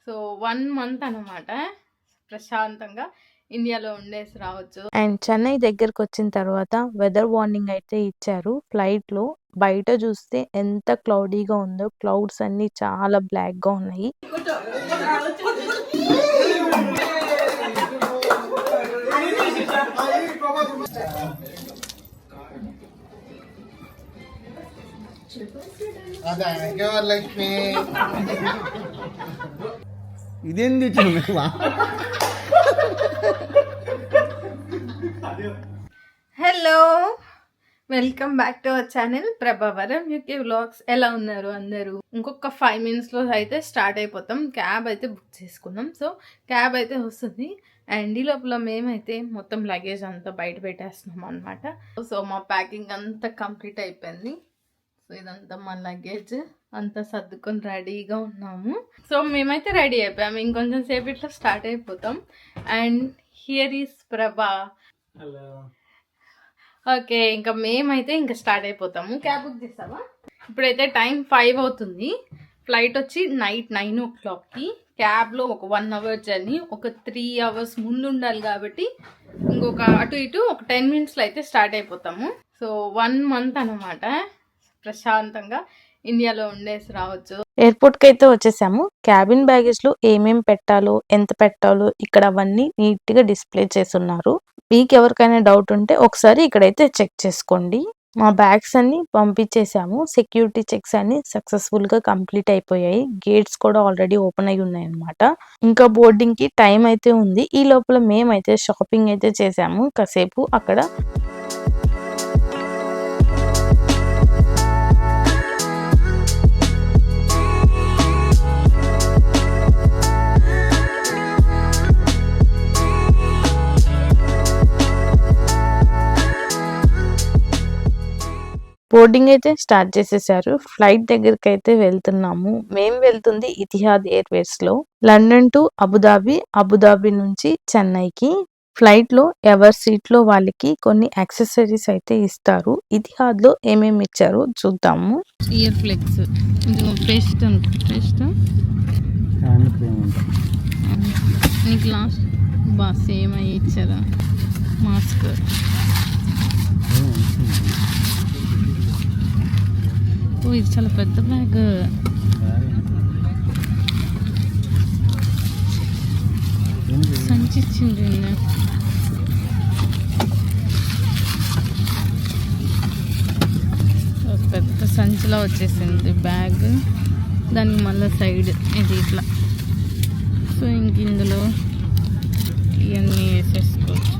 So 1 month అనమాట ప్రశాంతంగా ఇండియాలో ఉండేసి రావచ్చు. అండ్ చెన్నై దగ్గరకు వచ్చిన తర్వాత వెదర్ వార్నింగ్ అయితే ఇచ్చారు. ఫ్లైట్లో బయట చూస్తే ఎంత క్లౌడీగా ఉందో, క్లౌడ్స్ అన్ని చాలా బ్లాక్గా ఉన్నాయి. ఇదేంది hello, welcome back to our channel ప్రభావరం యూకే వ్లాగ్స్. ఎలా ఉన్నారు అందరూ? ఇంకొక 5 minutesలో అయితే స్టార్ట్ అయిపోతాం. క్యాబ్ అయితే బుక్ చేసుకున్నాం. సో క్యాబ్ అయితే వస్తుంది. అండ్ ఈ లోపల మేమైతే మొత్తం లగేజ్ అంతా బయట పెట్టేస్తున్నాం అనమాట. సో మా ప్యాకింగ్ అంతా కంప్లీట్ అయిపోయింది. సో ఇదంతా మా లగేజ్ అంతా సర్దుకొని రెడీగా ఉన్నాము. సో మేమైతే రెడీ అయిపోయాము. ఇంకొంచెం సేపు ఇట్లా స్టార్ట్ అయిపోతాం. అండ్ హియర్ ఈస్ ప్రభా. హలో. ఓకే, ఇంకా మేమైతే ఇంకా స్టార్ట్ అయిపోతాము. క్యాబ్ బుక్ చేస్తావా? ఇప్పుడైతే టైం 5 అవుతుంది. ఫ్లైట్ వచ్చి నైట్ 9 o'clockకి. క్యాబ్లో ఒక 1 hour జర్నీ, ఒక 3 hours ముందు ఉండాలి కాబట్టి ఇంకొక అటు ఇటు ఒక 10 minutesలో అయితే స్టార్ట్ అయిపోతాము. సో 1 month అనమాట ప్రశాంతంగా ఇండియాలో ఉండేసి రావచ్చు. ఎయిర్పోర్ట్కి అయితే వచ్చేసాము. క్యాబిన్ బ్యాగేజ్లో ఏమేం పెట్టాలో, ఎంత పెట్టాలో ఇక్కడ అవన్నీ నీట్గా డిస్ప్లే చేస్తున్నారు. మీకు ఎవరికైనా డౌట్ ఉంటే ఒకసారి ఇక్కడైతే చెక్ చేసుకోండి. మా బ్యాగ్స్ అన్ని పంపించేసాము. సెక్యూరిటీ చెక్స్ అన్ని సక్సెస్ఫుల్గా కంప్లీట్ అయిపోయాయి. గేట్స్ కూడా ఆల్రెడీ ఓపెన్ అయి ఉన్నాయి అనమాట. ఇంకా బోర్డింగ్కి టైం అయితే ఉంది. ఈ లోపల మేమైతే షాపింగ్ అయితే చేసాము కాసేపు అక్కడ. బోర్డింగ్ అయితే స్టార్ట్ చేసేసారు. ఫ్లైట్ దగ్గరికి అయితే వెళ్తున్నాము. మేము వెళ్తుంది ఇతిహాద్ ఎయిర్వేస్ లో, లండన్ టు అబుదాబి, అబుదాబి నుంచి చెన్నైకి. ఫ్లైట్ లో ఎవరి సీట్ లో వాళ్ళకి కొన్ని యాక్సెసరీస్ అయితే ఇస్తారు. ఇతిహాద్ లో ఏమేమి ఇచ్చారో చూద్దాము. ఇయర్ ఫ్లెక్స్, పేస్ట్ పేస్ట్ నీకు లాస్ట్ సేమ్ అయ్యి ఇచ్చారా? మాస్క్, ఇది చాలా పెద్ద బ్యాగ్. సంచి ఇచ్చింది. పెద్ద సంచిలో వచ్చేసింది బ్యాగ్. దానికి మళ్ళీ సైడ్ ఇది ఇట్లా. సో ఇంక ఇందులో ఇవన్నీ వేసేసుకోవచ్చు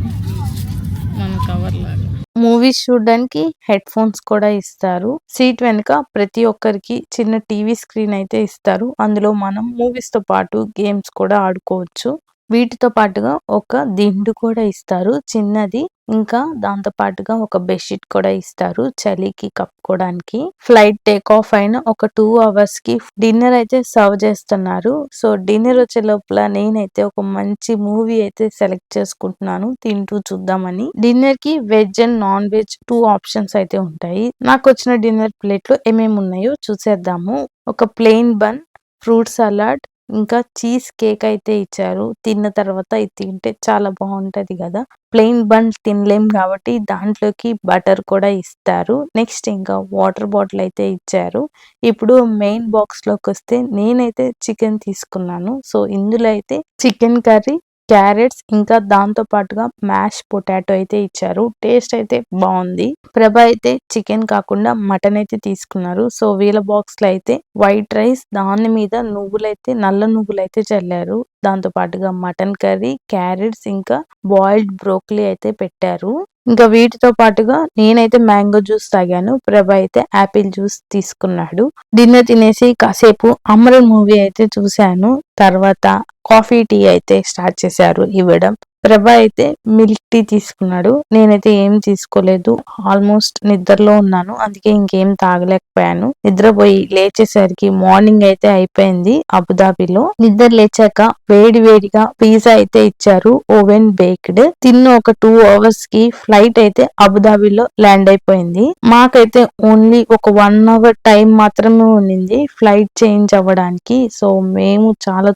మన కవర్ లాగా. మూవీస్ చూడడానికి హెడ్ ఫోన్స్ కూడా ఇస్తారు. సీట్ వెనుక ప్రతి ఒక్కరికి చిన్న టీవీ స్క్రీన్ అయితే ఇస్తారు. అందులో మనం మూవీస్ తో పాటు గేమ్స్ కూడా ఆడుకోవచ్చు. వీటితో పాటుగా ఒక దిండు కూడా ఇస్తారు చిన్నది. ఇంకా దాంతో పాటుగా ఒక బెడ్షీట్ కూడా ఇస్తారు చలికి కప్పుకోవడానికి. ఫ్లైట్ టేక్ ఆఫ్ అయిన ఒక 2 hours కి డిన్నర్ అయితే సర్వ్ చేస్తున్నారు. సో డిన్నర్ వచ్చే లోపల నేనైతే ఒక మంచి మూవీ అయితే సెలెక్ట్ చేసుకుంటున్నాను తింటూ చూద్దామని. డిన్నర్ కి veg and non veg 2 options అయితే ఉంటాయి. నాకు వచ్చిన డిన్నర్ ప్లేట్ లో ఏమేమి ఉన్నాయో చూసేద్దాము. ఒక ప్లెయిన్ బన్, ఫ్రూట్ సలాడ్, ఇంకా చీజ్ కేక్ అయితే ఇచ్చారు. తిన్న తర్వాత ఇది తింటే చాలా బాగుంటది కదా. ప్లెయిన్ బన్ తినలేం కాబట్టి దాంట్లోకి బటర్ కూడా ఇస్తారు. నెక్స్ట్ ఇంకా వాటర్ బాటిల్ అయితే ఇచ్చారు. ఇప్పుడు మెయిన్ బాక్స్ లోకి వస్తే నేనైతే చికెన్ తీసుకున్నాను. సో ఇందులో అయితే చికెన్ కర్రీ, క్యారెట్స్, ఇంకా దాంతో పాటుగా మ్యాష్ పొటాటో అయితే ఇచ్చారు. టేస్ట్ అయితే బాగుంది. ప్రభా అయితే చికెన్ కాకుండా మటన్ అయితే తీసుకున్నారు. సో వీళ్ళ బాక్స్ లో అయితే వైట్ రైస్, దాని మీద నువ్వులైతే నల్ల నువ్వులైతే చల్లారు. దాంతో పాటుగా మటన్ కర్రీ, క్యారెట్స్, ఇంకా బాయిల్డ్ బ్రోకలీ అయితే పెట్టారు. ఇంకా వీటితో పాటుగా నేనైతే మ్యాంగో జ్యూస్ తాగాను. ప్రభా అయితే యాపిల్ జ్యూస్ తీసుకున్నాడు. డిన్నర్ తినేసి కాసేపు అమరన్ మూవీ అయితే చూశాను. తర్వాత కాఫీ టీ అయితే స్టార్ట్ చేశారు ఇవ్వడం. ప్రభా అయితే మిల్క్ టీ తీసుకున్నాడు. నేనైతే ఏం తీసుకోలేదు. ఆల్మోస్ట్ నిద్రలో ఉన్నాను, అందుకే ఇంకేం తాగలేకపోయాను. నిద్రపోయి లేచేసరికి మార్నింగ్ అయితే అయిపోయింది. అబుదాబిలో నిద్ర లేచాక వేడి వేడిగా పిజ్జా అయితే ఇచ్చారు, ఓవెన్ బేక్డ్. తిన్న ఒక 2 hours కి ఫ్లైట్ అయితే అబుదాబిలో ల్యాండ్ అయిపోయింది. మాకైతే ఓన్లీ ఒక 1 hour టైం మాత్రమే ఉండింది ఫ్లైట్ చేంజ్ అవ్వడానికి. సో మేము చాలా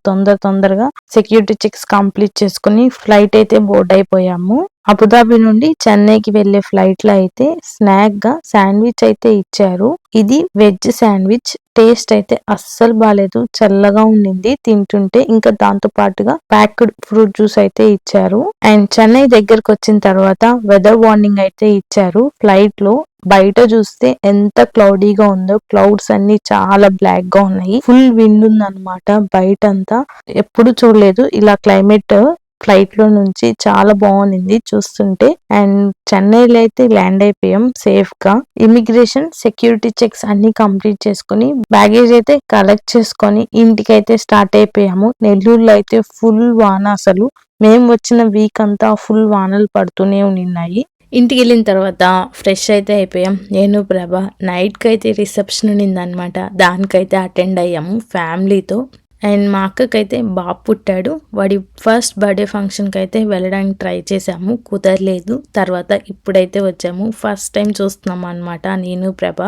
తొందరగా సెక్యూరిటీ చెక్స్ కంప్లీట్ చేసుకుని ఫ్లైట్ అయితే బోర్డ్ అయిపోయాము. అబుదాబి నుండి చెన్నైకి వెళ్లే ఫ్లైట్ లో అయితే స్నాక్ గా శాండ్విచ్ అయితే ఇచ్చారు. ఇది వెజ్ శాండ్విచ్. టేస్ట్ అయితే అస్సలు బాలేదు, చల్లగా ఉండింది తింటుంటే. ఇంకా దాంతో పాటుగా ప్యాక్డ్ ఫ్రూట్ జ్యూస్ అయితే ఇచ్చారు. అండ్ చెన్నై దగ్గరకు వచ్చిన తర్వాత వెదర్ వార్నింగ్ అయితే ఇచ్చారు ఫ్లైట్ లో. బయట చూస్తే ఎంత క్లౌడీగా ఉందో, క్లౌడ్స్ అన్ని చాలా బ్లాక్ గా ఉన్నాయి. ఫుల్ విండ్ ఉందన్నమాట బయటంతా. ఎప్పుడు చూడలేదు ఇలా క్లైమేట్. ఫ్లైట్ లో నుంచి చాలా బాగుంది చూస్తుంటే. అండ్ చెన్నైలో అయితే ల్యాండ్ అయిపోయాం సేఫ్ గా. ఇమిగ్రేషన్ సెక్యూరిటీ చెక్స్ అన్ని కంప్లీట్ చేసుకుని బ్యాగేజ్ అయితే కలెక్ట్ చేసుకొని ఇంటికైతే స్టార్ట్ అయిపోయాము. నెల్లూరులో అయితే ఫుల్ వాన. అసలు మేము వచ్చిన వీక్ అంతా ఫుల్ వానలు పడుతూనే ఉన్నాయి. ఇంటికి వెళ్ళిన తర్వాత ఫ్రెష్ అయితే అయిపోయాం. నేను ప్రభ నైట్కి అయితే రిసెప్షన్ ఉన్నిందనమాట, దానికైతే అటెండ్ అయ్యాము ఫ్యామిలీతో. అండ్ మా అక్కకైతే బాబు పుట్టాడు. వాడి ఫస్ట్ బర్త్డే ఫంక్షన్కి అయితే వెళ్ళడానికి ట్రై చేసాము, కుదరలేదు. తర్వాత ఇప్పుడైతే వచ్చాము, ఫస్ట్ టైం చూస్తున్నాము అనమాట నేను ప్రభ.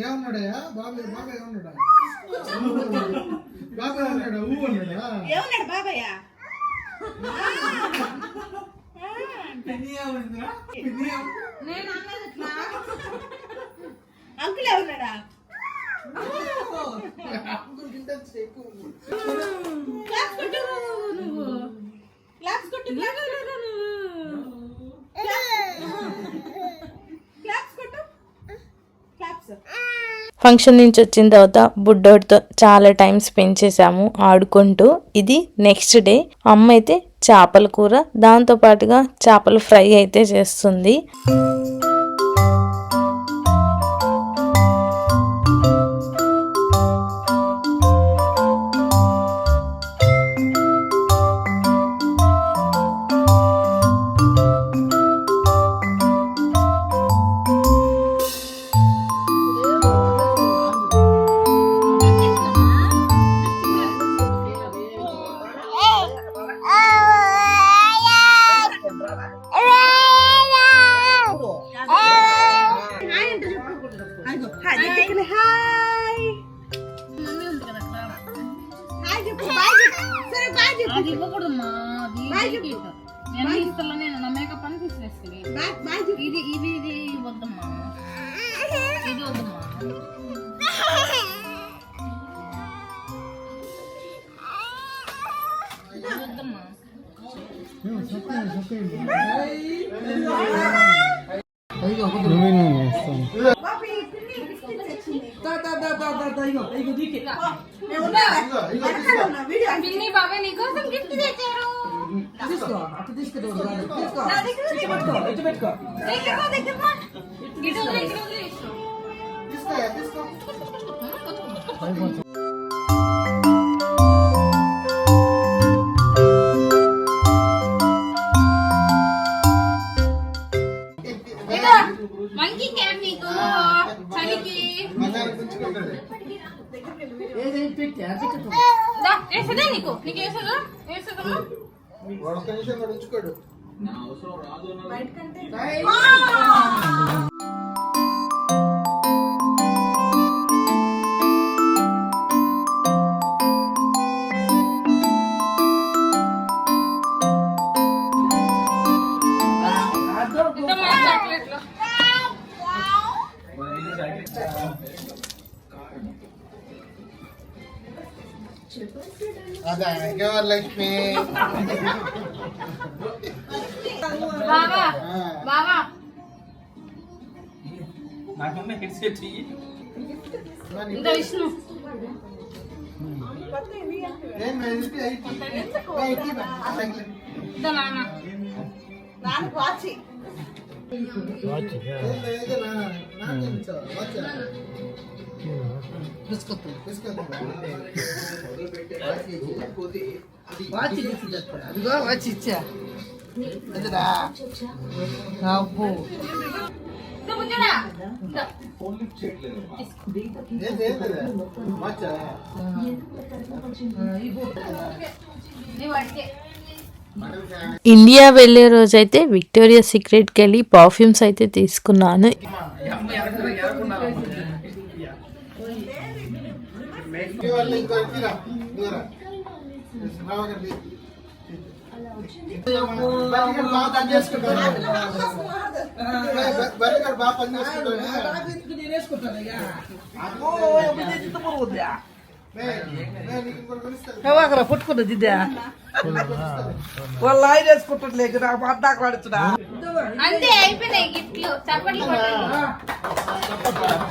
ఏమన్నాడా బాబాయ్? బాబాయ్ ఏమన్నాడా? బాబాయ్ అన్నాడా? ఊ అన్నాడా? ఏమన్నాడు బాబాయ్? అంకుల్ ఏమన్నాడా? క్లాప్స్ కొట్టు నువ్వు, క్లాప్స్ కొట్టు, క్లాప్స్ కొట్టు, క్లాప్స్. ఫంక్షన్ నుంచి వచ్చిన తర్వాత బుడ్డోడితో చాలా టైం స్పెండ్ చేసాము ఆడుకుంటూ. ఇది నెక్స్ట్ డే. అమ్మ అయితే చేపల కూర, దాంతో పాటుగా చేపల ఫ్రై అయితే చేస్తుంది. నేను నా మేకప్ అని తీసేసుకుని ఇది ఇది ఇది వద్దమ్మా, ఇది వద్దమ్మా. వద్దమ్మా. బాబాయ్ నీకోసం గిఫ్ట్ తెచ్చారు. మంకీ క్యాప్ నీకు చలికి వేసదా నీకు నీకు వేసదా వేసదా ఒక్క నిమిషం నడుచుకోడు. అదే లక్ష్మి బాబా బాబా ఇంకా విష్ణు ఇదా నాన్న నాన్న వాచి వాచి ఇచ్చా ఎదురా అబ్బో ఇంకా బుజ్జుడా ఇంకా నీవు అడిగే ఇండియా వెళ్ళే రోజైతే విక్టోరియా సీక్రెట్కి వెళ్ళి పర్ఫ్యూమ్స్ అయితే తీసుకున్నాను. బాగా పని చేసుకుంటాను నేనేసుకుంటాను పుట్టుకున్నది దిద్దా వాళ్ళు ఆయన వేసుకుంటారు నాకు అద్దాక వాడుతున్నా అంతే అయిపోయినాయి గిఫ్ట్లు చప్పట్లు కొట్టండి.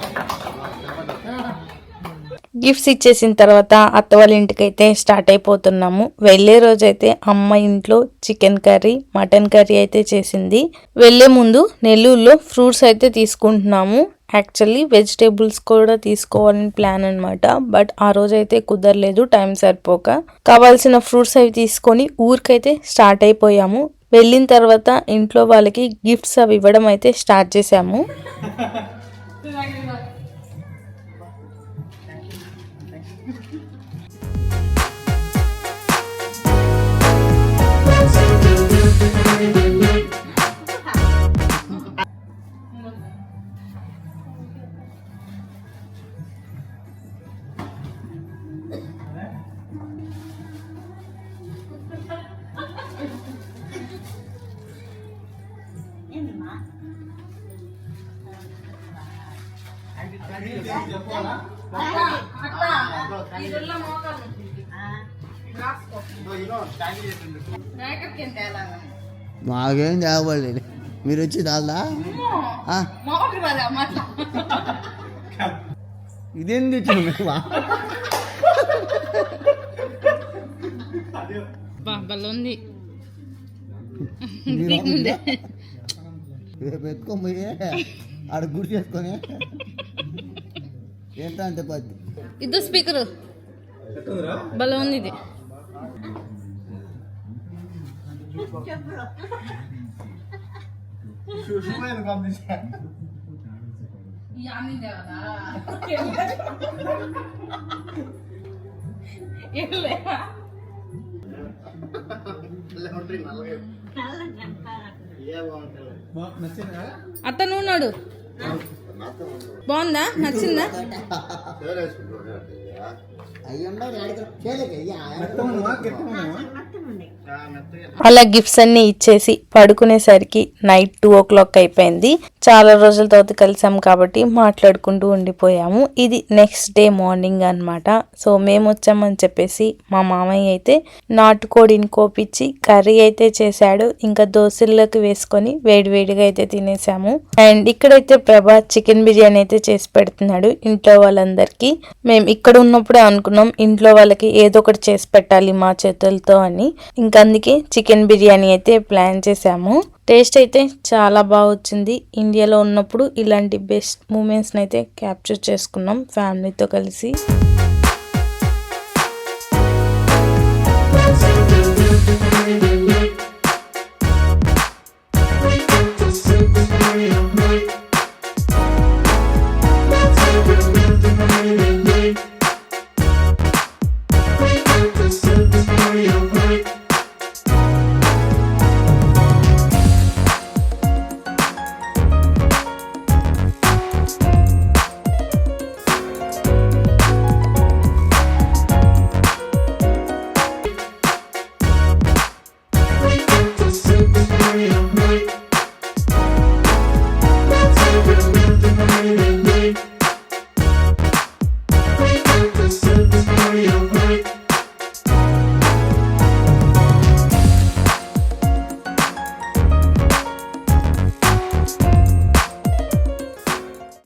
గిఫ్ట్స్ ఇచ్చేసిన తర్వాత అత్త వాళ్ళ ఇంటికైతే స్టార్ట్ అయిపోతున్నాము. వెళ్ళే రోజైతే అమ్మ ఇంట్లో చికెన్ కర్రీ మటన్ కర్రీ అయితే చేసింది. వెళ్ళే ముందు నెల్లూరులో ఫ్రూట్స్ అయితే తీసుకుంటున్నాము. యాక్చువల్లీ వెజిటేబుల్స్ కూడా తీసుకోవాలని ప్లాన్ అనమాట. బట్ ఆ రోజు అయితే కుదరలేదు, టైం సరిపోక. కావాల్సిన ఫ్రూట్స్ అవి తీసుకొని ఊరికైతే స్టార్ట్ అయిపోయాము. వెళ్ళిన తర్వాత ఇంట్లో వాళ్ళకి గిఫ్ట్స్ అవి ఇవ్వడం అయితే స్టార్ట్ చేసాము. ఇదిలో మోకాలు రాసుకో బ్యాకర్కి ఎంత ఎలాగా మాకేం తేవలేదు మీరు వచ్చి దాల్దా మోకాలు కదా అట్లా ఇదేం తెచ్చాను బాగా ఉంది రేపు ఎత్తుకోబోయే ఆడ గుడి చేసుకొని ఏంటో అంతే పద్ది ఇది స్పీకర్ భలే ఉంది ఇది. అతను ఉన్నాడు బాగుందా నచ్చిందా అలా గిఫ్ట్స్ అన్ని ఇచ్చేసి పడుకునేసరికి నైట్ 2 అయిపోయింది. చాలా రోజుల తర్వాత కలిసాం కాబట్టి మాట్లాడుకుంటూ ఉండిపోయాము. ఇది నెక్స్ట్ డే మార్నింగ్ అన్నమాట. సో మేము వచ్చామని చెప్పేసి మా మామయ్య అయితే నాటుకోడిని కోపించి కర్రీ అయితే చేశాడు. ఇంకా దోశల్లోకి వేసుకొని వేడివేడిగా అయితే తినేసాము. అండ్ ఇక్కడైతే ప్రభా చికెన్ బిర్యానీ అయితే చేసి పెడుతున్నాడు ఇంట్లో వాళ్ళందరికీ. మేము ఇక్కడ ఉన్నప్పుడే అనుకున్నాం ఇంట్లో వాళ్ళకి ఏదో ఒకటి చేసి పెట్టాలి మా చేతులతో అని. ఇంకా అందుకే చికెన్ బిర్యానీ అయితే ప్లాన్ చేసాము. టేస్ట్ అయితే చాలా బాగా వచ్చింది. ఇండియాలో ఉన్నప్పుడు ఇలాంటి బెస్ట్ మూమెంట్స్ని అయితే క్యాప్చర్ చేసుకున్నాం ఫ్యామిలీతో కలిసి.